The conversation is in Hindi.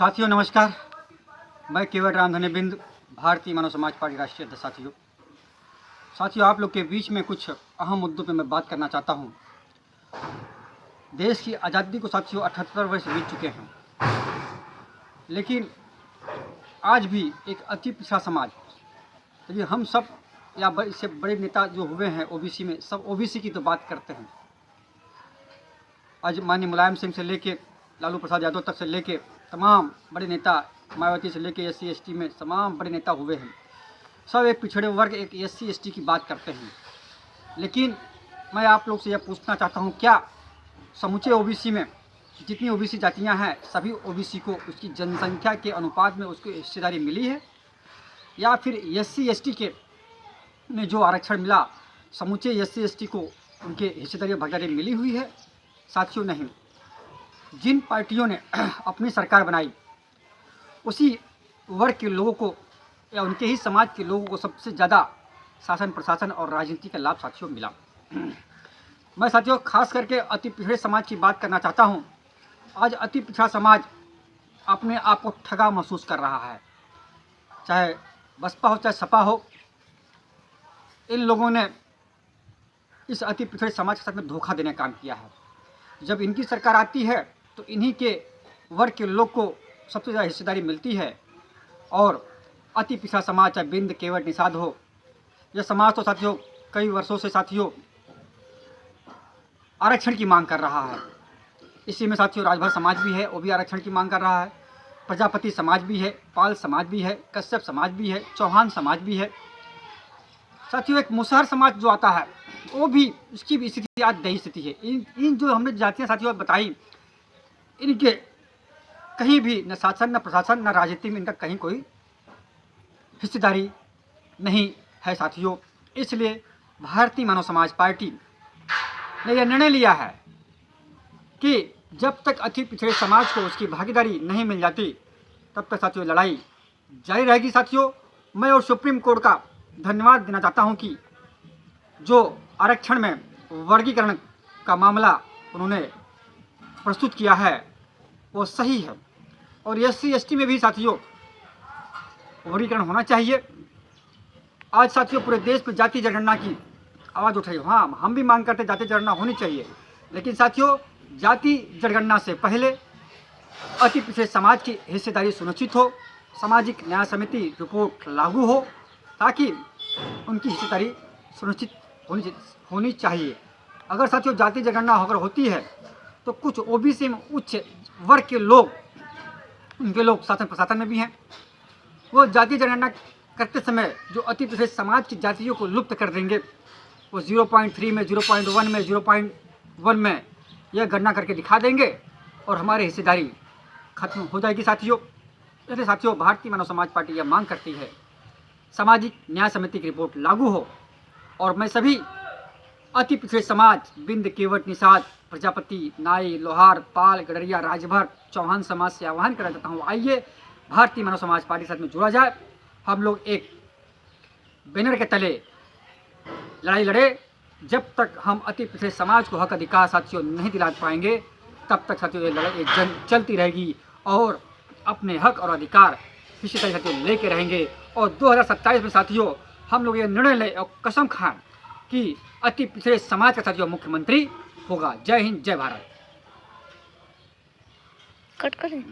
साथियों नमस्कार। मैं केवट राम धन्यबिंद, भारतीय मानव समाज पार्टी राष्ट्रीय अध्यक्ष। साथियों आप लोग के बीच में कुछ अहम मुद्दों पे मैं बात करना चाहता हूँ। देश की आज़ादी को साथियों 78 वर्ष बीत चुके हैं, लेकिन आज भी एक अति पिछड़ा समाज, तो हम सब या इससे बड़े नेता जो हुए हैं ओबीसी में, सब ओबीसी की तो बात करते हैं। आज माननीय मुलायम सिंह से लेके लालू प्रसाद यादव तक से लेके तमाम बड़े नेता, मायावती से लेके SC ST में तमाम बड़े नेता हुए हैं। सब एक पिछड़े वर्ग, एक SC ST की बात करते हैं। लेकिन मैं आप लोग से यह पूछना चाहता हूँ, क्या समूचे ओबीसी में जितनी ओबीसी जातियाँ हैं, सभी ओबीसी को उसकी जनसंख्या के अनुपात में उसको हिस्सेदारी मिली है, या फिर SC ST के ने जो आरक्षण मिला समूचे SC ST को उनके हिस्सेदारी भागीदारी मिली हुई है? साथियों नहीं। जिन पार्टियों ने अपनी सरकार बनाई उसी वर्ग के लोगों को या उनके ही समाज के लोगों को सबसे ज़्यादा शासन, प्रशासन और राजनीति का लाभ साथियों मिला। मैं साथियों खास करके अति पिछड़े समाज की बात करना चाहता हूं। आज अति पिछड़ा समाज अपने आप को ठगा महसूस कर रहा है, चाहे बसपा हो चाहे सपा हो। इन लोगों ने इस अति पिछड़े समाज के साथ में धोखा देने का काम किया है। जब इनकी सरकार आती है तो इन्हीं के वर्ग के लोग को सबसे ज़्यादा हिस्सेदारी मिलती है। और अति पिछड़ा समाज, चाहे बिंद, केवट, निषाद हो, यह समाज तो साथियों कई वर्षों से साथियों आरक्षण की मांग कर रहा है। इसी में साथियों राजभर समाज भी है, वो भी आरक्षण की मांग कर रहा है। प्रजापति समाज भी है, पाल समाज भी है, कश्यप समाज भी है, चौहान समाज भी है। साथियों एक मुसहर समाज जो आता है वो भी, उसकी भी स्थिति आज दयनीय स्थिति है। इन जो हमने जातियाँ साथियों बताई, इनके कहीं भी न शासन, न प्रशासन, न राजनीति में इनका कहीं कोई हिस्सेदारी नहीं है साथियों। इसलिए भारतीय मानव समाज पार्टी ने यह निर्णय लिया है कि जब तक अति पिछड़े समाज को उसकी भागीदारी नहीं मिल जाती तब तक साथियों लड़ाई जारी रहेगी। साथियों मैं और सुप्रीम कोर्ट का धन्यवाद देना चाहता हूं कि जो आरक्षण में वर्गीकरण का मामला उन्होंने प्रस्तुत किया है वो सही है। और SC ST में भी साथियों वर्गीकरण होना चाहिए। आज साथियों पूरे देश में जाति जनगणना की आवाज़ उठाई। हाँ, हम भी मांग करते जाति जनगणना होनी चाहिए, लेकिन साथियों जाति जनगणना से पहले अति पिछड़े समाज की हिस्सेदारी सुनिश्चित हो, सामाजिक न्याय समिति रिपोर्ट लागू हो, ताकि उनकी हिस्सेदारी सुनिश्चित होनी चाहिए। अगर साथियों जाति जनगणना अगर होती है तो कुछ ओबीसी में उच्च वर्ग के लोग, उनके लोग शासन प्रशासन में भी हैं, वो जाति जनगणना करते समय जो अति पिछड़े समाज की जातियों को लुप्त कर देंगे। वो 0.3 में, 0.1 में, 0.1 में यह गणना करके दिखा देंगे और हमारी हिस्सेदारी खत्म हो जाएगी साथियों। इसलिए साथियों भारतीय मानव समाज पार्टी यह मांग करती है सामाजिक न्याय समिति की रिपोर्ट लागू हो। और मैं सभी अति पिछड़े समाज, बिंद, केवट, निषाद, प्रजापति, नाई, लोहार, पाल, गडरिया, राजभर, चौहान समाज से आह्वान करना चाहता हूँ, आइए भारतीय मानव समाज पार्टी के साथ में जुड़ा जाए। हम लोग एक बैनर के तले लड़ाई लड़े। जब तक हम अति पिछड़े समाज को हक अधिकार साथियों नहीं दिला पाएंगे तब तक साथियों ये लड़ाई जंग चलती रहेगी और अपने हक और अधिकार हिस्सेदारी साथियों लेके रहेंगे। और 2027 में साथियों हम लोग ये निर्णय लें और कसम खाएं कि अति पिछड़े समाज का साथियों मुख्यमंत्री होगा। जय हिंद, जय भारत। कट करें।